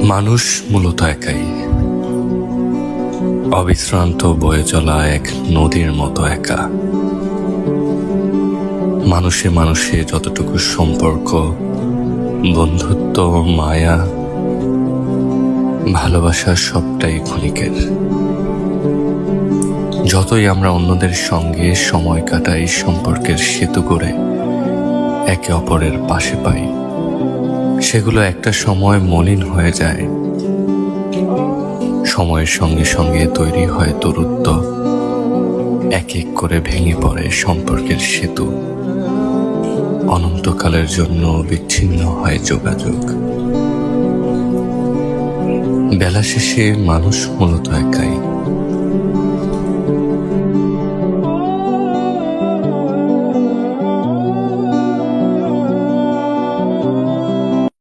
মানুষ মূলত একাই, অবিশ্রান্ত বয়ে চলা এক নদীর মতো একা। মানুষে মানুষে যতটুকু সম্পর্ক, বন্ধুত্ব, মায়া, ভালোবাসা সবটাই ক্ষণিকের। যতই আমরা অন্যদের সঙ্গে সময় কাটাই, সম্পর্কের সেতু করে একে অপরের পাশে পাই, সেগুলো একটা সময় মলিন হয়ে যায়। সময়ের সঙ্গে সঙ্গে তৈরি হয় দূরত্ব, এক এক করে ভেঙে পড়ে সম্পর্কের সেতু, অনন্তকালের জন্য বিচ্ছিন্ন হয় যোগাযোগ। বেলা শেষে মানুষ মূলত একাই।